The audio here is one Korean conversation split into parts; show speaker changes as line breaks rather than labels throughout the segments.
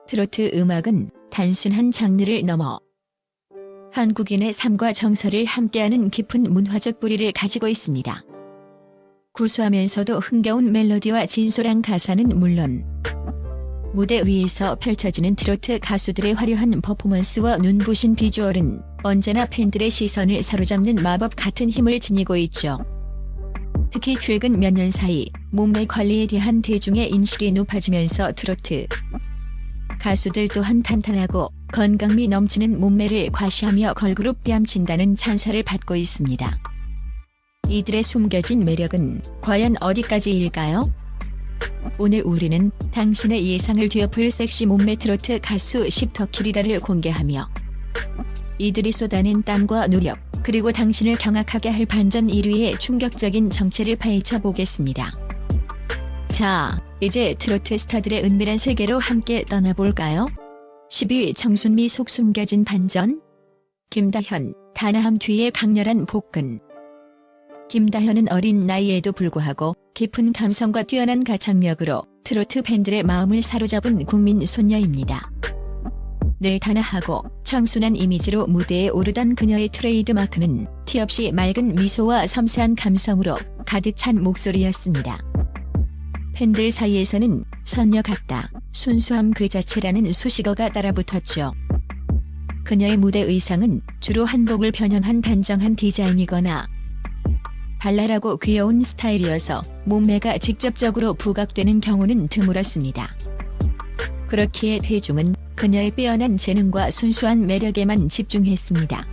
트로트 음악은 단순한 장르를 넘어 한국인의 삶과 정서를 함께하는 깊은 문화적 뿌리를 가지고 있습니다. 구수하면서도 흥겨운 멜로디와 진솔한 가사는 물론 무대 위에서 펼쳐지는 트로트 가수들의 화려한 퍼포먼스와 눈부신 비주얼은 언제나 팬들의 시선을 사로잡는 마법 같은 힘을 지니고 있죠. 특히 최근 몇 년 사이 몸매 관리에 대한 대중의 인식이 높아지면서 트로트 가수들 또한 탄탄하고 건강미 넘치는 몸매를 과시하며 걸그룹 뺨친다는 찬사를 받고 있습니다. 이들의 숨겨진 매력은 과연 어디까지일까요? 오늘 우리는 당신의 예상을 뒤엎을 섹시 몸매 트로트 가수 10터키리라를 공개하며 이들이 쏟아낸 땀과 노력, 그리고 당신을 경악하게 할 반전 1위의 충격적인 정체를 파헤쳐 보겠습니다. 자, 이제 트로트 스타들의 은밀한 세계로 함께 떠나볼까요? 10위 정순미 속 숨겨진 반전. 김다현, 단아함 뒤에 강렬한 복근. 김다현은 어린 나이에도 불구하고 깊은 감성과 뛰어난 가창력으로 트로트 팬들의 마음을 사로잡은 국민 소녀입니다. 늘 단아하고 청순한 이미지로 무대에 오르던 그녀의 트레이드 마크는 티 없이 맑은 미소와 섬세한 감성으로 가득 찬 목소리였습니다. 팬들 사이에서는 선녀 같다, 순수함 그 자체라는 수식어가 따라붙었죠. 그녀의 무대 의상은 주로 한복을 변형한 단정한 디자인이거나 발랄하고 귀여운 스타일이어서 몸매가 직접적으로 부각되는 경우는 드물었습니다. 그렇기에 대중은 그녀의 빼어난 재능과 순수한 매력에만 집중했습니다.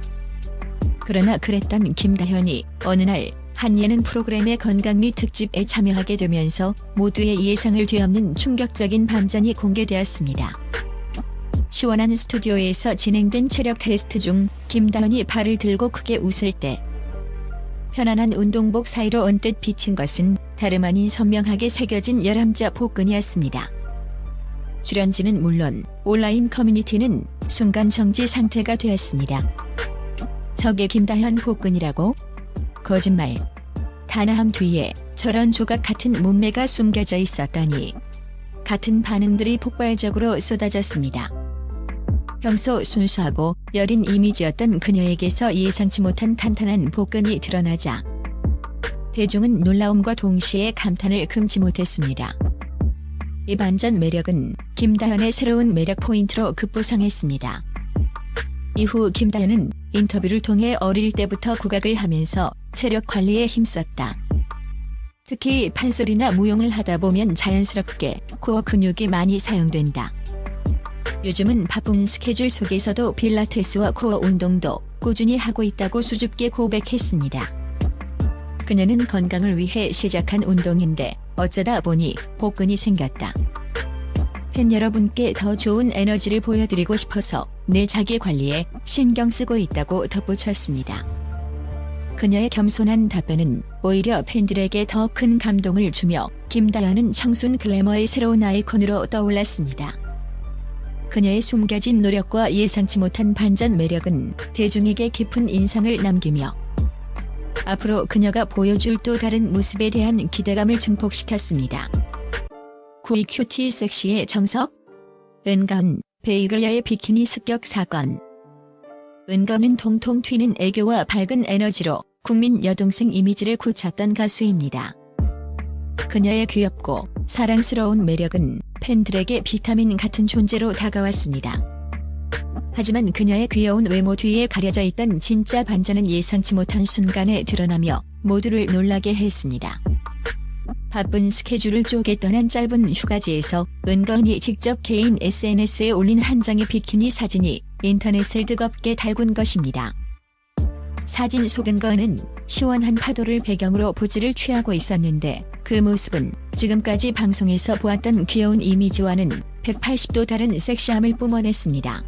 그러나 그랬던 김다현이 어느 날 한 예능 프로그램의 건강미 특집에 참여하게 되면서 모두의 예상을 뒤엎는 충격적인 반전이 공개되었습니다. 시원한 스튜디오에서 진행된 체력 테스트 중 김다현이 발을 들고 크게 웃을 때 편안한 운동복 사이로 언뜻 비친 것은 다름 아닌 선명하게 새겨진 열암자 복근이었습니다. 출연진은 물론 온라인 커뮤니티는 순간 정지 상태가 되었습니다. 저게 김다현 복근이라고? 거짓말. 단아함 뒤에 저런 조각 같은 몸매가 숨겨져 있었다니. 같은 반응들이 폭발적으로 쏟아졌습니다. 평소 순수하고 여린 이미지였던 그녀에게서 예상치 못한 탄탄한 복근이 드러나자 대중은 놀라움과 동시에 감탄을 금치 못했습니다. 이 반전 매력은 김다현의 새로운 매력 포인트로 급부상했습니다. 이후 김다현은 인터뷰를 통해 어릴 때부터 국악을 하면서 체력 관리에 힘썼다. 특히 판소리나 무용을 하다 보면 자연스럽게 코어 근육이 많이 사용된다. 요즘은 바쁜 스케줄 속에서도 필라테스와 코어 운동도 꾸준히 하고 있다고 수줍게 고백했습니다. 그녀는 건강을 위해 시작한 운동인데 어쩌다 보니 복근이 생겼다. 팬 여러분께 더 좋은 에너지를 보여드리고 싶어서 늘 자기 관리에 신경 쓰고 있다고 덧붙였습니다. 그녀의 겸손한 답변은 오히려 팬들에게 더 큰 감동을 주며 김다현은 청순 글래머의 새로운 아이콘으로 떠올랐습니다. 그녀의 숨겨진 노력과 예상치 못한 반전 매력은 대중에게 깊은 인상을 남기며 앞으로 그녀가 보여줄 또 다른 모습에 대한 기대감을 증폭시켰습니다. 9위 큐티 섹시의 정석. 은가은, 베이글녀의 비키니 습격 사건. 은가은은 통통 튀는 애교와 밝은 에너지로 국민 여동생 이미지를 굳혔던 가수입니다. 그녀의 귀엽고 사랑스러운 매력은 팬들에게 비타민 같은 존재로 다가왔습니다. 하지만 그녀의 귀여운 외모 뒤에 가려져 있던 진짜 반전은 예상치 못한 순간에 드러나며 모두를 놀라게 했습니다. 바쁜 스케줄을 쪼개 떠난 짧은 휴가지에서 은가은이 직접 개인 SNS에 올린 한 장의 비키니 사진이 인터넷을 뜨겁게 달군 것입니다. 사진 속 은가은은 시원한 파도를 배경으로 포즈를 취하고 있었는데 그 모습은 지금까지 방송에서 보았던 귀여운 이미지와는 180도 다른 섹시함을 뿜어냈습니다.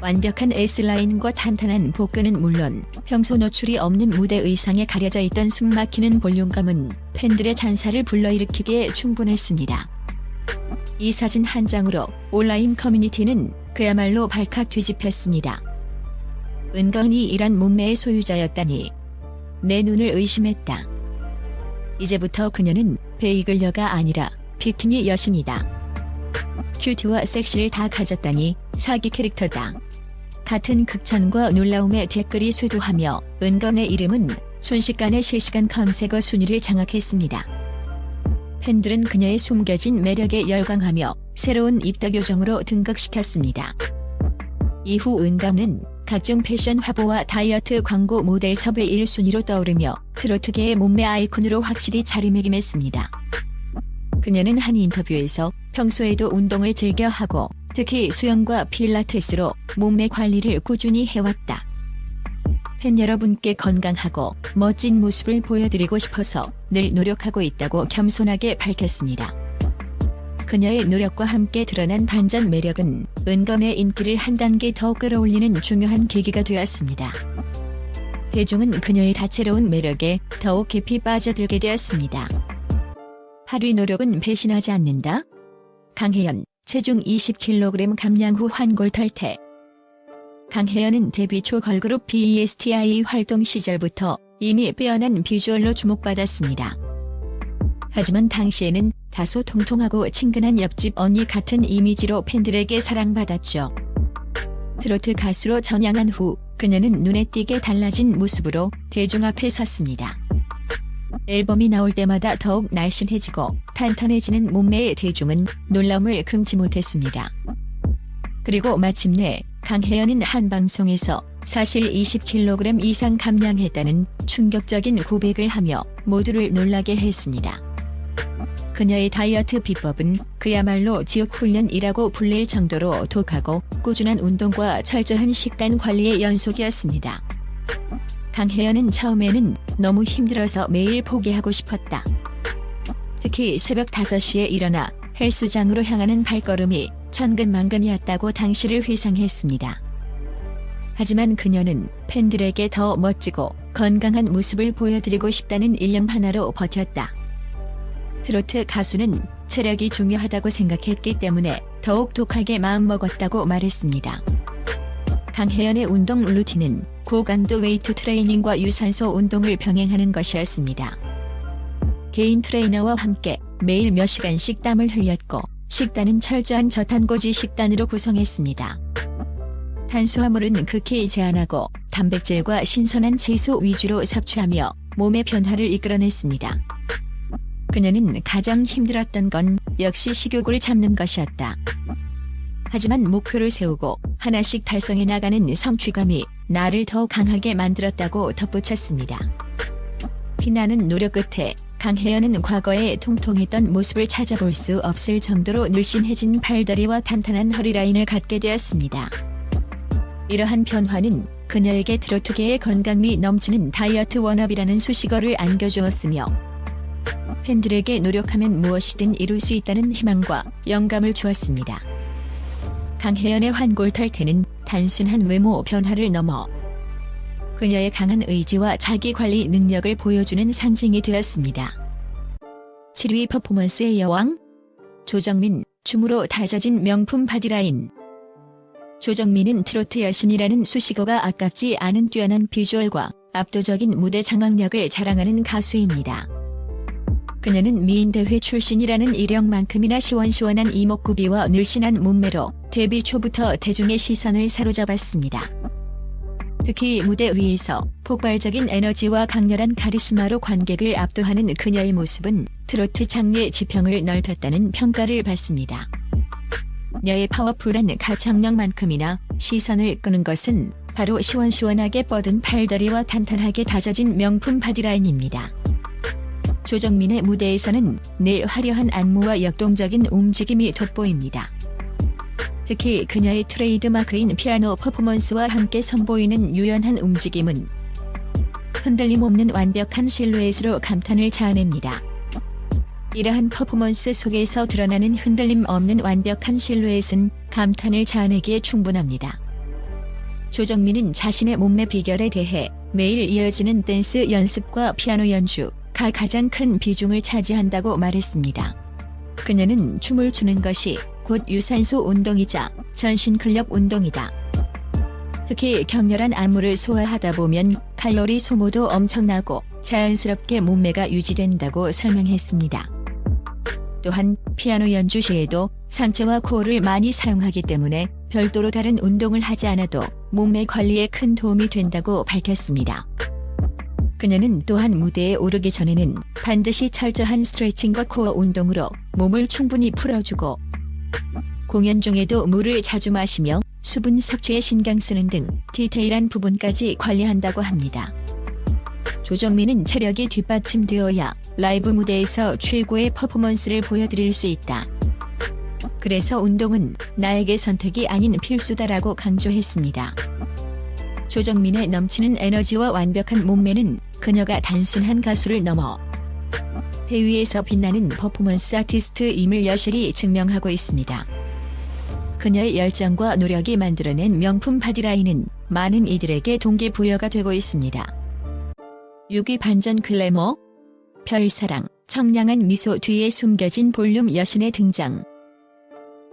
완벽한 S라인과 탄탄한 복근은 물론 평소 노출이 없는 무대 의상에 가려져 있던 숨막히는 볼륨감은 팬들의 찬사를 불러일으키기에 충분했습니다. 이 사진 한 장으로 온라인 커뮤니티는 그야말로 발칵 뒤집혔습니다. 은가은이 이런 몸매의 소유자였다니. 내 눈을 의심했다. 이제부터 그녀는 베이글녀가 아니라 비키니 여신이다. 큐티와 섹시를 다 가졌다니 사기 캐릭터다. 같은 극찬과 놀라움의 댓글이 쇄도하며 은건의 이름은 순식간에 실시간 검색어 순위를 장악했습니다. 팬들은 그녀의 숨겨진 매력에 열광하며 새로운 입덕 요정으로 등극시켰습니다. 이후 은건은 각종 패션 화보와 다이어트 광고 모델 섭외 1순위로 떠오르며 트로트계의 몸매 아이콘으로 확실히 자리매김했습니다. 그녀는 한 인터뷰에서 평소에도 운동을 즐겨 하고 특히 수영과 필라테스로 몸매 관리를 꾸준히 해왔다. 팬 여러분께 건강하고 멋진 모습을 보여드리고 싶어서 늘 노력하고 있다고 겸손하게 밝혔습니다. 그녀의 노력과 함께 드러난 반전 매력은 은건의 인기를 한 단계 더 끌어올리는 중요한 계기가 되었습니다. 대중은 그녀의 다채로운 매력에 더욱 깊이 빠져들게 되었습니다. 하루의 노력은 배신하지 않는다. 강혜연, 체중 20kg 감량 후 환골 탈퇴. 강혜연은 데뷔 초 걸그룹 BESTI 활동 시절부터 이미 빼어난 비주얼로 주목받았습니다. 하지만 당시에는 다소 통통하고 친근한 옆집 언니 같은 이미지로 팬들에게 사랑받았죠. 트로트 가수로 전향한 후 그녀는 눈에 띄게 달라진 모습으로 대중 앞에 섰습니다. 앨범이 나올 때마다 더욱 날씬해지고 탄탄해지는 몸매의 대중은 놀라움을 금치 못했습니다. 그리고 마침내 강혜연은 한 방송에서 사실 20kg 이상 감량했다는 충격적인 고백을 하며 모두를 놀라게 했습니다. 그녀의 다이어트 비법은 그야말로 지옥훈련이라고 불릴 정도로 독하고 꾸준한 운동과 철저한 식단 관리의 연속이었습니다. 강혜연은 처음에는 너무 힘들어서 매일 포기하고 싶었다. 특히 새벽 5시에 일어나 헬스장으로 향하는 발걸음이 천근만근이었다고 당시를 회상했습니다. 하지만 그녀는 팬들에게 더 멋지고 건강한 모습을 보여드리고 싶다는 일념 하나로 버텼다. 트로트 가수는 체력이 중요하다고 생각했기 때문에 더욱 독하게 마음먹었다고 말했습니다. 강혜연의 운동 루틴은 고강도 웨이트 트레이닝과 유산소 운동을 병행하는 것이었습니다. 개인 트레이너와 함께 매일 몇 시간씩 땀을 흘렸고 식단은 철저한 저탄고지 식단으로 구성했습니다. 탄수화물은 극히 제한하고 단백질과 신선한 채소 위주로 섭취하며 몸의 변화를 이끌어냈습니다. 그녀는 가장 힘들었던 건 역시 식욕을 참는 것이었다. 하지만 목표를 세우고 하나씩 달성해 나가는 성취감이 나를 더 강하게 만들었다고 덧붙였습니다. 피나는 노력 끝에 강혜연은 과거의 통통했던 모습을 찾아볼 수 없을 정도로 늘씬해진 팔다리와 탄탄한 허리라인을 갖게 되었습니다. 이러한 변화는 그녀에게 트로트계의 건강미 넘치는 다이어트 워너비라는 수식어를 안겨주었으며 팬들에게 노력하면 무엇이든 이룰 수 있다는 희망과 영감을 주었습니다. 강혜연의 환골 탈퇴는 단순한 외모 변화를 넘어 그녀의 강한 의지와 자기관리 능력을 보여주는 상징이 되었습니다. 7위 퍼포먼스의 여왕? 조정민, 춤으로 다져진 명품 바디라인. 조정민은 트로트 여신이라는 수식어가 아깝지 않은 뛰어난 비주얼과 압도적인 무대 장악력을 자랑하는 가수입니다. 그녀는 미인대회 출신이라는 이력만큼이나 시원시원한 이목구비와 늘씬한 몸매로 데뷔 초부터 대중의 시선을 사로잡았습니다. 특히 무대 위에서 폭발적인 에너지와 강렬한 카리스마로 관객을 압도하는 그녀의 모습은 트로트 장르의 지평을 넓혔다는 평가를 받습니다. 그녀의 파워풀한 가창력만큼이나 시선을 끄는 것은 바로 시원시원하게 뻗은 팔다리와 탄탄하게 다져진 명품 바디라인입니다. 조정민의 무대에서는 늘 화려한 안무와 역동적인 움직임이 돋보입니다. 특히 그녀의 트레이드마크인 피아노 퍼포먼스와 함께 선보이는 유연한 움직임은 흔들림 없는 완벽한 실루엣으로 감탄을 자아냅니다. 이러한 퍼포먼스 속에서 드러나는 흔들림 없는 완벽한 실루엣은 감탄을 자아내기에 충분합니다. 조정민은 자신의 몸매 비결에 대해 매일 이어지는 댄스 연습과 피아노 연주가 가장 큰 비중을 차지한다고 말했습니다. 그녀는 춤을 추는 것이 곧 유산소 운동이자 전신 근력 운동이다. 특히 격렬한 안무를 소화하다 보면 칼로리 소모도 엄청나고 자연스럽게 몸매가 유지된다고 설명했습니다. 또한 피아노 연주 시에도 상체와 코어를 많이 사용하기 때문에 별도로 다른 운동을 하지 않아도 몸매 관리에 큰 도움이 된다고 밝혔습니다. 그녀는 또한 무대에 오르기 전에는 반드시 철저한 스트레칭과 코어 운동으로 몸을 충분히 풀어주고 공연 중에도 물을 자주 마시며 수분 섭취에 신경 쓰는 등 디테일한 부분까지 관리한다고 합니다. 조정민은 체력이 뒷받침되어야 라이브 무대에서 최고의 퍼포먼스를 보여드릴 수 있다. 그래서 운동은 나에게 선택이 아닌 필수다라고 강조했습니다. 조정민의 넘치는 에너지와 완벽한 몸매는 그녀가 단순한 가수를 넘어 대위에서 빛나는 퍼포먼스 아티스트임을 여실히 증명하고 있습니다. 그녀의 열정과 노력이 만들어낸 명품 바디라인은 많은 이들에게 동기부여가 되고 있습니다. 6위 반전 글래머, 별사랑, 청량한 미소 뒤에 숨겨진 볼륨 여신의 등장.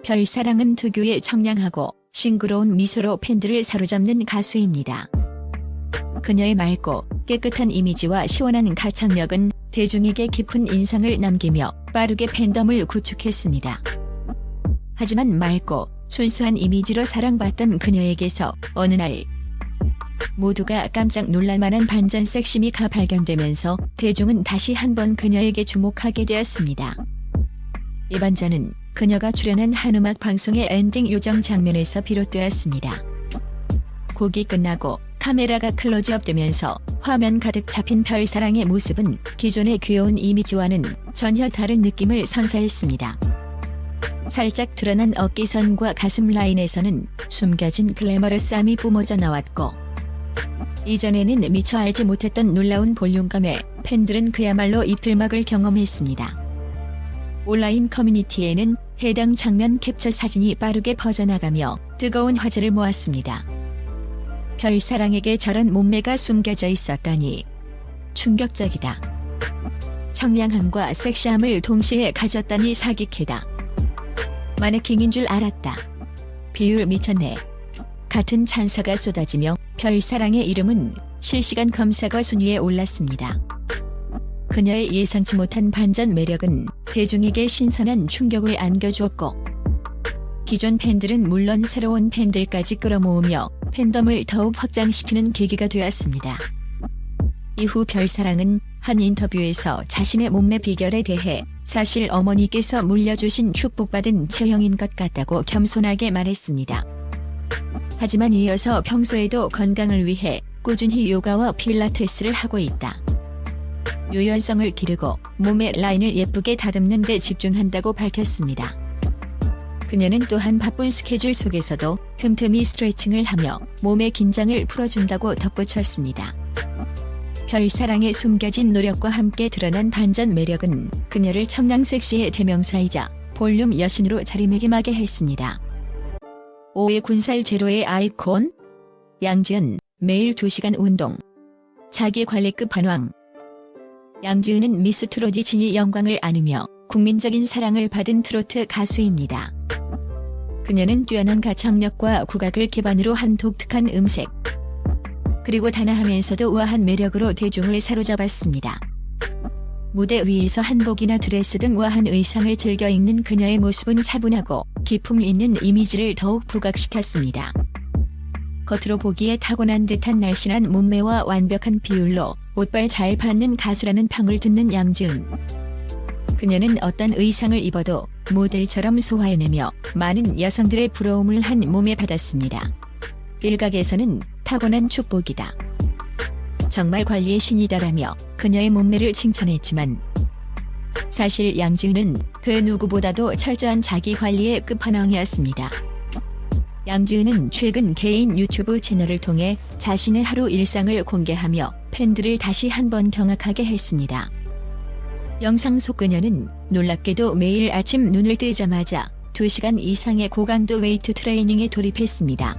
별사랑은 특유의 청량하고 싱그러운 미소로 팬들을 사로잡는 가수입니다. 그녀의 맑고 깨끗한 이미지와 시원한 가창력은 대중에게 깊은 인상을 남기며 빠르게 팬덤을 구축했습니다. 하지만 맑고 순수한 이미지로 사랑받던 그녀에게서 어느 날 모두가 깜짝 놀랄만한 반전 섹시미가 발견되면서 대중은 다시 한번 그녀에게 주목하게 되었습니다. 이 반전은 그녀가 출연한 한 음악 방송의 엔딩 요정 장면에서 비롯되었습니다. 곡이 끝나고 카메라가 클로즈업 되면서 화면 가득 잡힌 별사랑의 모습은 기존의 귀여운 이미지와는 전혀 다른 느낌을 선사했습니다. 살짝 드러난 어깨선과 가슴 라인에서는 숨겨진 글래머러스함이 뿜어져 나왔고 이전에는 미처 알지 못했던 놀라운 볼륨감에 팬들은 그야말로 입틀막을 경험했습니다. 온라인 커뮤니티에는 해당 장면 캡처 사진이 빠르게 퍼져나가며 뜨거운 화제를 모았습니다. 별사랑에게 저런 몸매가 숨겨져 있었다니 충격적이다. 청량함과 섹시함을 동시에 가졌다니 사기캐다. 마네킹인 줄 알았다. 비율 미쳤네. 같은 찬사가 쏟아지며 별사랑의 이름은 실시간 검색어 순위에 올랐습니다. 그녀의 예상치 못한 반전 매력은 대중에게 신선한 충격을 안겨주었고 기존 팬들은 물론 새로운 팬들까지 끌어모으며 팬덤을 더욱 확장시키는 계기가 되었습니다. 이후 별사랑은 한 인터뷰에서 자신의 몸매 비결에 대해 사실 어머니께서 물려주신 축복받은 체형인 것 같다고 겸손하게 말했습니다. 하지만 이어서 평소에도 건강을 위해 꾸준히 요가와 필라테스를 하고 있다. 유연성을 기르고 몸의 라인을 예쁘게 다듬는 데 집중한다고 밝혔습니다. 그녀는 또한 바쁜 스케줄 속에서도 틈틈이 스트레칭을 하며 몸의 긴장을 풀어준다고 덧붙였습니다. 별사랑의 숨겨진 노력과 함께 드러난 반전 매력은 그녀를 청량 섹시의 대명사이자 볼륨 여신으로 자리매김하게 했습니다. 5위 군살 제로의 아이콘 양지은 매일 2시간 운동 자기관리급 반왕. 양지은은 미스 트로트 진위 영광을 안으며 국민적인 사랑을 받은 트로트 가수입니다. 그녀는 뛰어난 가창력과 국악을 기반으로 한 독특한 음색 그리고 단아하면서도 우아한 매력으로 대중을 사로잡았습니다. 무대 위에서 한복이나 드레스 등 우아한 의상을 즐겨 입는 그녀의 모습은 차분하고 기품 있는 이미지를 더욱 부각시켰습니다. 겉으로 보기에 타고난 듯한 날씬한 몸매와 완벽한 비율로 옷발 잘 받는 가수라는 평을 듣는 양지은. 그녀는 어떤 의상을 입어도 모델처럼 소화해내며 많은 여성들의 부러움을 한 몸에 받았습니다. 일각에서는 타고난 축복이다. 정말 관리의 신이다라며 그녀의 몸매를 칭찬했지만 사실 양지은은 그 누구보다도 철저한 자기관리의 끝판왕이었습니다. 양지은은 최근 개인 유튜브 채널을 통해 자신의 하루 일상을 공개하며 팬들을 다시 한번 경악하게 했습니다. 영상 속 그녀는 놀랍게도 매일 아침 눈을 뜨자마자 2시간 이상의 고강도 웨이트 트레이닝에 돌입했습니다.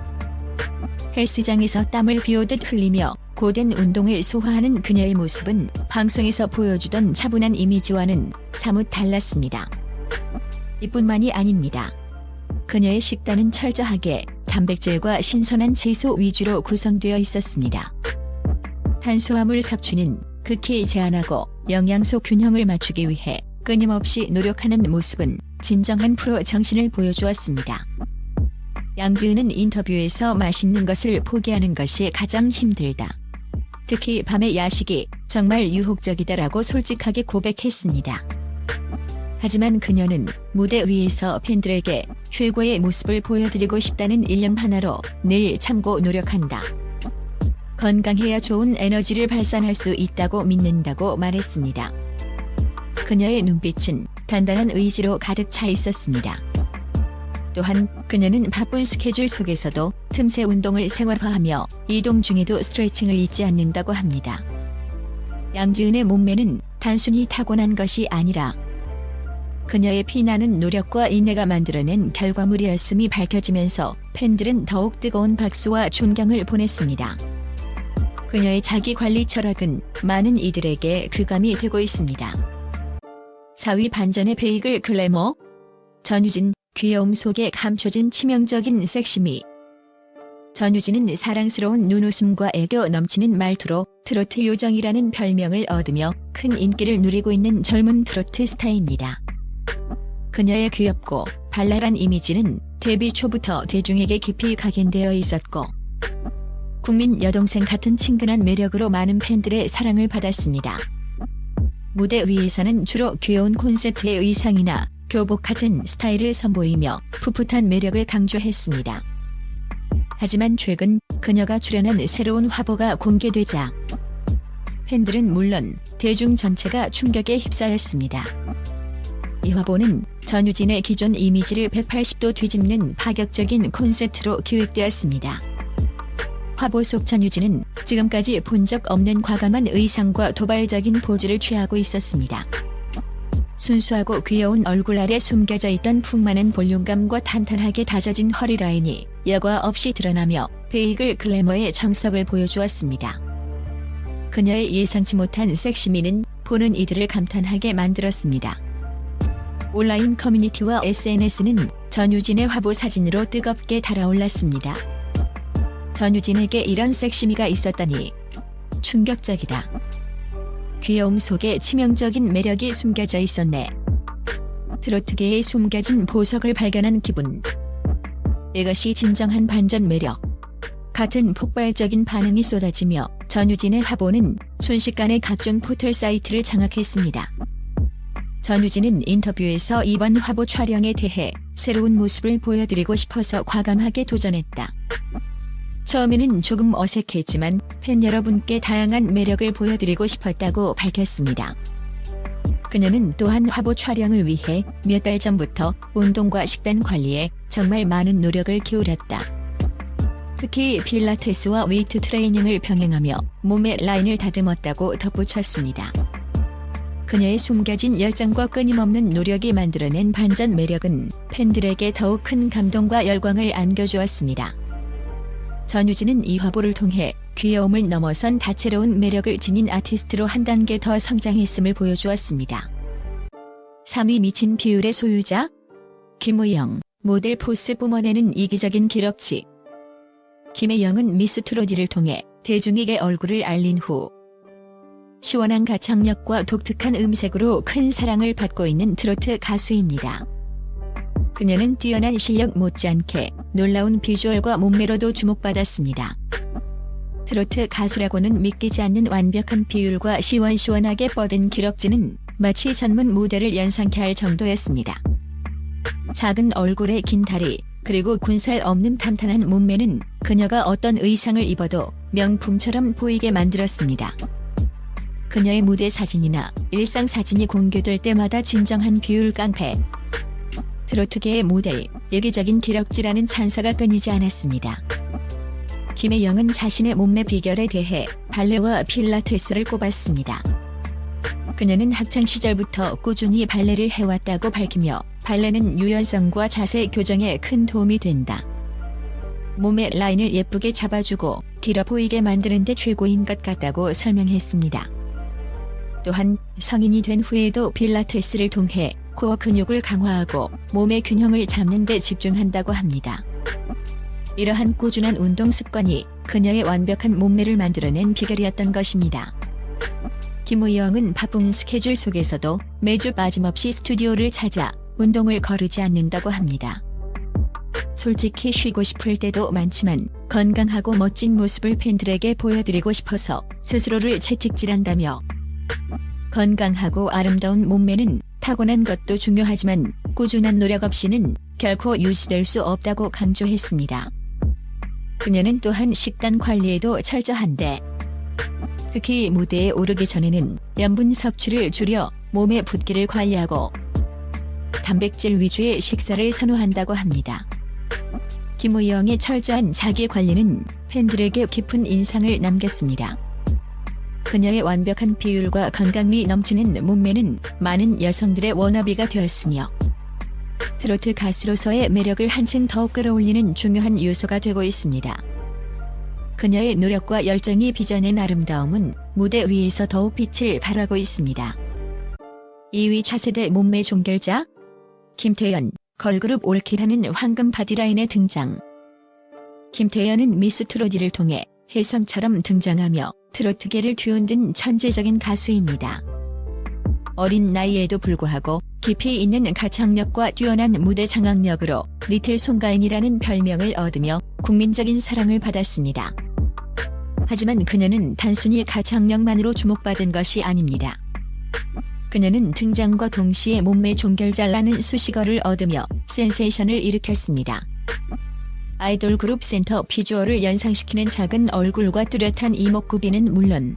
헬스장에서 땀을 비오듯 흘리며 고된 운동을 소화하는 그녀의 모습은 방송에서 보여주던 차분한 이미지와는 사뭇 달랐습니다. 이뿐만이 아닙니다. 그녀의 식단은 철저하게 단백질과 신선한 채소 위주로 구성되어 있었습니다. 탄수화물 섭취는 극히 제한하고 영양소 균형을 맞추기 위해 끊임없이 노력하는 모습은 진정한 프로 정신을 보여주었습니다. 양지은은 인터뷰에서 맛있는 것을 포기하는 것이 가장 힘들다. 특히 밤의 야식이 정말 유혹적이다라고 솔직하게 고백했습니다. 하지만 그녀는 무대 위에서 팬들에게 최고의 모습을 보여드리고 싶다는 일념 하나로 늘 참고 노력한다. 건강해야 좋은 에너지를 발산할 수 있다고 믿는다고 말했습니다. 그녀의 눈빛은 단단한 의지로 가득 차 있었습니다. 또한 그녀는 바쁜 스케줄 속에서도 틈새 운동을 생활화하며 이동 중에도 스트레칭을 잊지 않는다고 합니다. 양지은의 몸매는 단순히 타고난 것이 아니라 그녀의 피나는 노력과 인내가 만들어낸 결과물이었음이 밝혀지면서 팬들은 더욱 뜨거운 박수와 존경을 보냈습니다. 그녀의 자기관리 철학은 많은 이들에게 귀감이 되고 있습니다. 4위 반전의 베이글 글래머. 전유진, 귀여움 속에 감춰진 치명적인 섹시미. 전유진은 사랑스러운 눈웃음과 애교 넘치는 말투로 트로트 요정이라는 별명을 얻으며 큰 인기를 누리고 있는 젊은 트로트 스타입니다. 그녀의 귀엽고 발랄한 이미지는 데뷔 초부터 대중에게 깊이 각인되어 있었고 국민 여동생 같은 친근한 매력으로 많은 팬들의 사랑을 받았습니다. 무대 위에서는 주로 귀여운 콘셉트의 의상이나 교복 같은 스타일을 선보이며 풋풋한 매력을 강조했습니다. 하지만 최근 그녀가 출연한 새로운 화보가 공개되자 팬들은 물론 대중 전체가 충격에 휩싸였습니다. 이 화보는 전유진의 기존 이미지를 180도 뒤집는 파격적인 콘셉트로 기획되었습니다. 화보 속 전유진은 지금까지 본 적 없는 과감한 의상과 도발적인 포즈를 취하고 있었습니다. 순수하고 귀여운 얼굴 아래 숨겨져 있던 풍만한 볼륨감과 탄탄하게 다져진 허리 라인이 여과 없이 드러나며 베이글 글래머의 정석을 보여주었습니다. 그녀의 예상치 못한 섹시미는 보는 이들을 감탄하게 만들었습니다. 온라인 커뮤니티와 SNS는 전유진의 화보 사진으로 뜨겁게 달아올랐습니다. 전유진에게 이런 섹시미가 있었다니 충격적이다. 귀여움 속에 치명적인 매력이 숨겨져 있었네. 트로트계에 숨겨진 보석을 발견한 기분. 이것이 진정한 반전 매력. 같은 폭발적인 반응이 쏟아지며 전유진의 화보는 순식간에 각종 포털 사이트를 장악했습니다. 전유진은 인터뷰에서 이번 화보 촬영에 대해 새로운 모습을 보여드리고 싶어서 과감하게 도전했다. 처음에는 조금 어색했지만 팬 여러분께 다양한 매력을 보여드리고 싶었다고 밝혔습니다. 그녀는 또한 화보 촬영을 위해 몇 달 전부터 운동과 식단 관리에 정말 많은 노력을 기울였다. 특히 필라테스와 웨이트 트레이닝을 병행하며 몸의 라인을 다듬었다고 덧붙였습니다. 그녀의 숨겨진 열정과 끊임없는 노력이 만들어낸 반전 매력은 팬들에게 더욱 큰 감동과 열광을 안겨주었습니다. 전유진은 이 화보를 통해 귀여움을 넘어선 다채로운 매력을 지닌 아티스트로 한 단계 더 성장했음을 보여주었습니다. 3위 미친 비율의 소유자? 김의영, 모델 포스 뿜어내는 이기적인 기럭지. 김의영은 미스 트로디를 통해 대중에게 얼굴을 알린 후 시원한 가창력과 독특한 음색으로 큰 사랑을 받고 있는 트로트 가수입니다. 그녀는 뛰어난 실력 못지않게 놀라운 비주얼과 몸매로도 주목받았습니다. 트로트 가수라고는 믿기지 않는 완벽한 비율과 시원시원하게 뻗은 기럭지는 마치 전문 모델을 연상케 할 정도였습니다. 작은 얼굴에 긴 다리, 그리고 군살 없는 탄탄한 몸매는 그녀가 어떤 의상을 입어도 명품처럼 보이게 만들었습니다. 그녀의 무대 사진이나 일상 사진이 공개될 때마다 진정한 비율 깡패. 트로트계의 모델, 예기적인 기럭지라는 찬사가 끊이지 않았습니다. 김혜영은 자신의 몸매 비결에 대해 발레와 필라테스를 꼽았습니다. 그녀는 학창시절부터 꾸준히 발레를 해왔다고 밝히며 발레는 유연성과 자세 교정에 큰 도움이 된다. 몸의 라인을 예쁘게 잡아주고 길어 보이게 만드는 데 최고인 것 같다고 설명했습니다. 또한 성인이 된 후에도 필라테스를 통해 코어 근육을 강화하고 몸의 균형을 잡는 데 집중한다고 합니다. 이러한 꾸준한 운동 습관이 그녀의 완벽한 몸매를 만들어낸 비결이었던 것입니다. 김의영은 바쁜 스케줄 속에서도 매주 빠짐없이 스튜디오를 찾아 운동을 거르지 않는다고 합니다. 솔직히 쉬고 싶을 때도 많지만 건강하고 멋진 모습을 팬들에게 보여드리고 싶어서 스스로를 채찍질한다며 건강하고 아름다운 몸매는 타고난 것도 중요하지만 꾸준한 노력 없이는 결코 유지될 수 없다고 강조했습니다. 그녀는 또한 식단 관리에도 철저한데 특히 무대에 오르기 전에는 염분 섭취를 줄여 몸의 붓기를 관리하고 단백질 위주의 식사를 선호한다고 합니다. 김우영의 철저한 자기관리는 팬들에게 깊은 인상을 남겼습니다. 그녀의 완벽한 비율과 건강미 넘치는 몸매는 많은 여성들의 워너비가 되었으며 트로트 가수로서의 매력을 한층 더욱 끌어올리는 중요한 요소가 되고 있습니다. 그녀의 노력과 열정이 빚어낸 아름다움은 무대 위에서 더욱 빛을 발하고 있습니다. 2위 차세대 몸매 종결자 김태연, 걸그룹 올킬하는 황금 바디라인의 등장. 김태연은 미스 트로트를 통해 혜성처럼 등장하며 트로트계를 뒤흔든 천재적인 가수입니다. 어린 나이에도 불구하고 깊이 있는 가창력과 뛰어난 무대 장악력으로 리틀 송가인이라는 별명을 얻으며 국민적인 사랑을 받았습니다. 하지만 그녀는 단순히 가창력만으로 주목받은 것이 아닙니다. 그녀는 등장과 동시에 몸매 종결자라는 수식어를 얻으며 센세이션을 일으켰습니다. 아이돌 그룹 센터 비주얼을 연상시키는 작은 얼굴과 뚜렷한 이목구비는 물론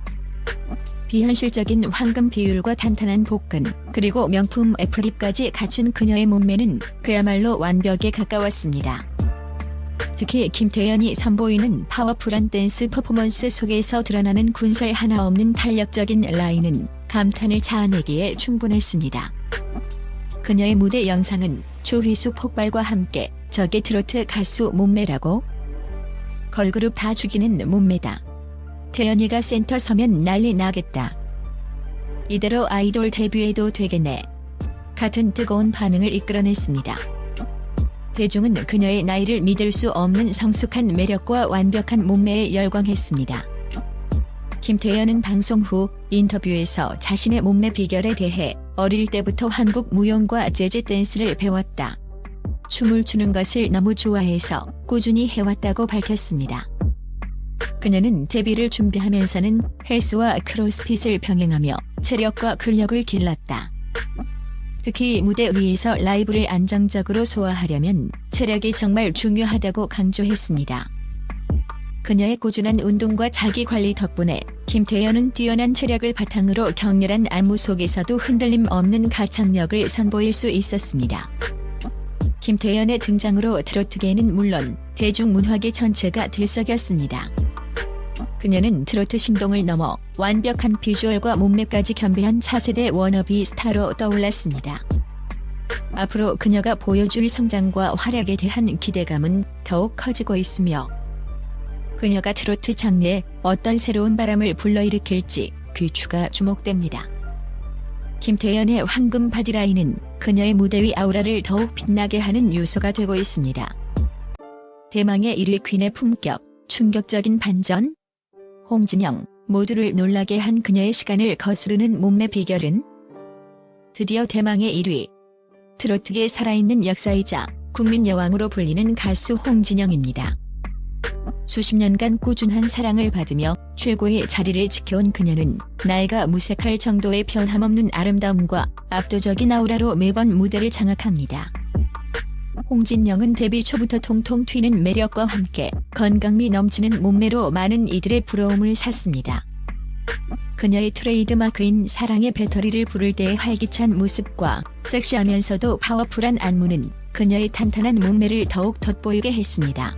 비현실적인 황금 비율과 탄탄한 복근, 그리고 명품 애플립까지 갖춘 그녀의 몸매는 그야말로 완벽에 가까웠습니다. 특히 김태연이 선보이는 파워풀한 댄스 퍼포먼스 속에서 드러나는 군살 하나 없는 탄력적인 라인은 감탄을 자아내기에 충분했습니다. 그녀의 무대 영상은 조회수 폭발과 함께 저게 트로트 가수 몸매라고? 걸그룹 다 죽이는 몸매다. 태연이가 센터 서면 난리 나겠다. 이대로 아이돌 데뷔해도 되겠네. 같은 뜨거운 반응을 이끌어냈습니다. 대중은 그녀의 나이를 믿을 수 없는 성숙한 매력과 완벽한 몸매에 열광했습니다. 김태연은 방송 후 인터뷰에서 자신의 몸매 비결에 대해 어릴 때부터 한국 무용과 재즈 댄스를 배웠다. 춤을 추는 것을 너무 좋아해서 꾸준히 해왔다고 밝혔습니다. 그녀는 데뷔를 준비하면서는 헬스와 크로스핏을 병행하며 체력과 근력을 길렀다. 특히 무대 위에서 라이브를 안정적으로 소화하려면 체력이 정말 중요하다고 강조했습니다. 그녀의 꾸준한 운동과 자기관리 덕분에 김태연은 뛰어난 체력을 바탕으로 격렬한 안무 속에서도 흔들림 없는 가창력을 선보일 수 있었습니다. 김태연의 등장으로 트로트계는 물론 대중문화계 전체가 들썩였습니다. 그녀는 트로트 신동을 넘어 완벽한 비주얼과 몸매까지 겸비한 차세대 워너비 스타로 떠올랐습니다. 앞으로 그녀가 보여줄 성장과 활약에 대한 기대감은 더욱 커지고 있으며 그녀가 트로트 장르에 어떤 새로운 바람을 불러일으킬지 귀추가 주목됩니다. 김태연의 황금 바디라인은 그녀의 무대 위 아우라를 더욱 빛나게 하는 요소가 되고 있습니다. 대망의 1위 퀸의 품격, 충격적인 반전? 홍진영, 모두를 놀라게 한 그녀의 시간을 거스르는 몸매 비결은? 드디어 대망의 1위. 트로트계 살아있는 역사이자 국민 여왕으로 불리는 가수 홍진영입니다. 수십 년간 꾸준한 사랑을 받으며 최고의 자리를 지켜온 그녀는 나이가 무색할 정도의 변함없는 아름다움과 압도적인 아우라로 매번 무대를 장악합니다. 홍진영은 데뷔 초부터 통통 튀는 매력과 함께 건강미 넘치는 몸매로 많은 이들의 부러움을 샀습니다. 그녀의 트레이드마크인 사랑의 배터리를 부를 때의 활기찬 모습과 섹시하면서도 파워풀한 안무는 그녀의 탄탄한 몸매를 더욱 돋보이게 했습니다.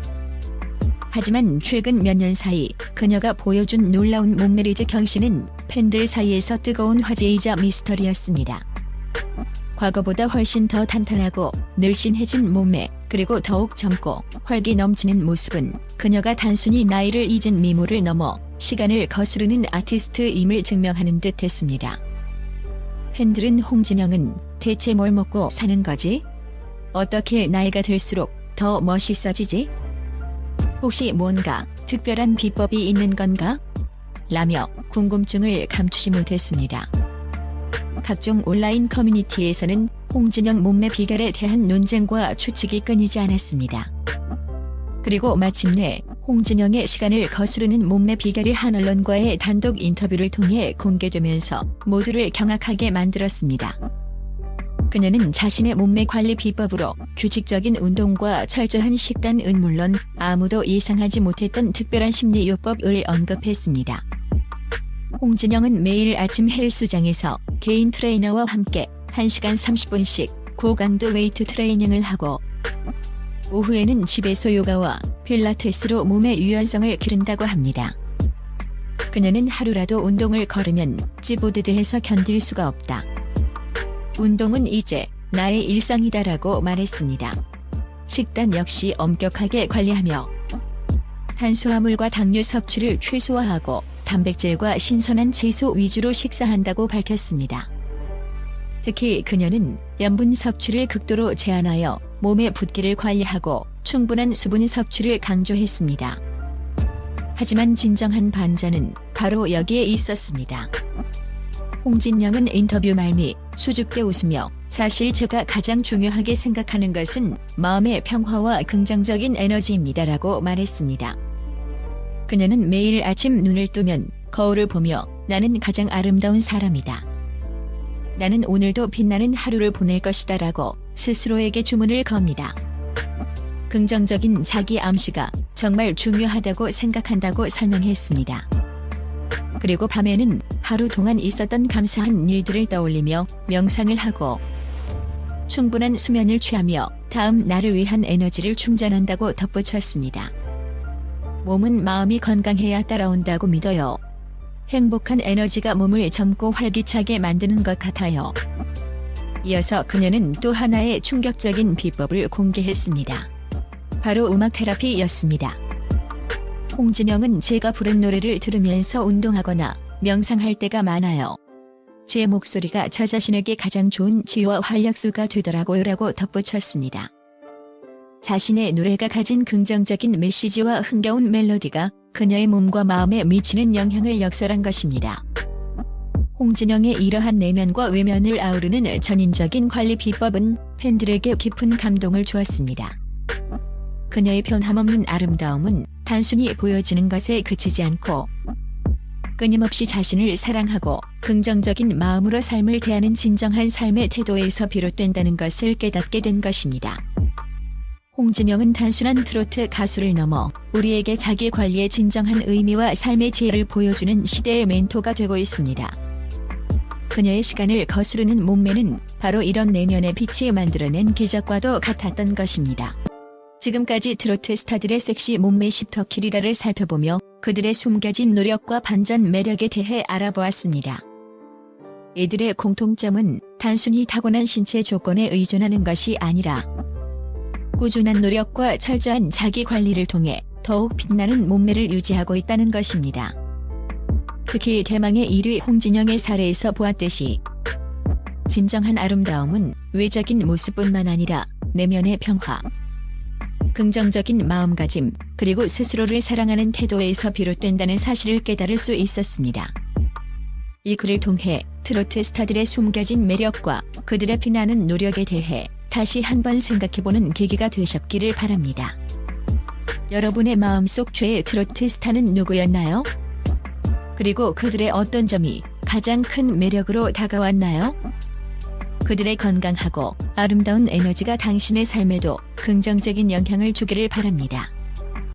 하지만 최근 몇 년 사이 그녀가 보여준 놀라운 몸매리즈 경신은 팬들 사이에서 뜨거운 화제이자 미스터리였습니다. 과거보다 훨씬 더 탄탄하고 늘씬해진 몸매, 그리고 더욱 젊고 활기 넘치는 모습은 그녀가 단순히 나이를 잊은 미모를 넘어 시간을 거스르는 아티스트임을 증명하는 듯했습니다. 팬들은 홍진영은 대체 뭘 먹고 사는 거지? 어떻게 나이가 들수록 더 멋있어지지? 혹시 뭔가 특별한 비법이 있는 건가? 라며 궁금증을 감추지 못했습니다. 각종 온라인 커뮤니티에서는 홍진영 몸매 비결에 대한 논쟁과 추측이 끊이지 않았습니다. 그리고 마침내 홍진영의 시간을 거스르는 몸매 비결이 한 언론과의 단독 인터뷰를 통해 공개되면서 모두를 경악하게 만들었습니다. 그녀는 자신의 몸매 관리 비법으로 규칙적인 운동과 철저한 식단은 물론 아무도 예상하지 못했던 특별한 심리요법을 언급했습니다. 홍진영은 매일 아침 헬스장에서 개인 트레이너와 함께 1시간 30분씩 고강도 웨이트 트레이닝을 하고 오후에는 집에서 요가와 필라테스로 몸의 유연성을 기른다고 합니다. 그녀는 하루라도 운동을 걸으면 찌뿌드드해서 견딜 수가 없다. 운동은 이제 나의 일상이다라고 말했습니다. 식단 역시 엄격하게 관리하며 탄수화물과 당류 섭취를 최소화하고 단백질과 신선한 채소 위주로 식사한다고 밝혔습니다. 특히 그녀는 염분 섭취를 극도로 제한하여 몸의 붓기를 관리하고 충분한 수분 섭취를 강조했습니다. 하지만 진정한 반전은 바로 여기에 있었습니다. 홍진영은 인터뷰 말미 수줍게 웃으며 사실 제가 가장 중요하게 생각하는 것은 마음의 평화와 긍정적인 에너지입니다라고 말했습니다. 그녀는 매일 아침 눈을 뜨면 거울을 보며 나는 가장 아름다운 사람이다. 나는 오늘도 빛나는 하루를 보낼 것이다 라고 스스로에게 주문을 겁니다. 긍정적인 자기 암시가 정말 중요하다고 생각한다고 설명했습니다. 그리고 밤에는 하루 동안 있었던 감사한 일들을 떠올리며 명상을 하고 충분한 수면을 취하며 다음 날을 위한 에너지를 충전한다고 덧붙였습니다. 몸은 마음이 건강해야 따라온다고 믿어요. 행복한 에너지가 몸을 젊고 활기차게 만드는 것 같아요. 이어서 그녀는 또 하나의 충격적인 비법을 공개했습니다. 바로 음악 테라피였습니다. 홍진영은 제가 부른 노래를 들으면서 운동하거나 명상할 때가 많아요. 제 목소리가 저 자신에게 가장 좋은 치유와 활력소가 되더라고요 라고 덧붙였습니다. 자신의 노래가 가진 긍정적인 메시지와 흥겨운 멜로디가 그녀의 몸과 마음에 미치는 영향을 역설한 것입니다. 홍진영의 이러한 내면과 외면을 아우르는 전인적인 관리 비법은 팬들에게 깊은 감동을 주었습니다. 그녀의 변함없는 아름다움은 단순히 보여지는 것에 그치지 않고 끊임없이 자신을 사랑하고 긍정적인 마음으로 삶을 대하는 진정한 삶의 태도에서 비롯된다는 것을 깨닫게 된 것입니다. 홍진영은 단순한 트로트 가수를 넘어 우리에게 자기 관리의 진정한 의미와 삶의 지혜를 보여주는 시대의 멘토가 되고 있습니다. 그녀의 시간을 거스르는 몸매는 바로 이런 내면의 빛이 만들어낸 기적과도 같았던 것입니다. 지금까지 트로트 스타들의 섹시 몸매 10터 키리라를 살펴보며 그들의 숨겨진 노력과 반전 매력에 대해 알아보았습니다. 이들의 공통점은 단순히 타고난 신체 조건에 의존하는 것이 아니라 꾸준한 노력과 철저한 자기 관리를 통해 더욱 빛나는 몸매를 유지하고 있다는 것입니다. 특히 대망의 1위 홍진영의 사례에서 보았듯이 진정한 아름다움은 외적인 모습뿐만 아니라 내면의 평화, 긍정적인 마음가짐, 그리고 스스로를 사랑하는 태도에서 비롯된다는 사실을 깨달을 수 있었습니다. 이 글을 통해 트로트 스타들의 숨겨진 매력과 그들의 빛나는 노력에 대해 다시 한번 생각해보는 계기가 되셨기를 바랍니다. 여러분의 마음속 최애 트로트 스타는 누구였나요? 그리고 그들의 어떤 점이 가장 큰 매력으로 다가왔나요? 그들의 건강하고 아름다운 에너지가 당신의 삶에도 긍정적인 영향을 주기를 바랍니다.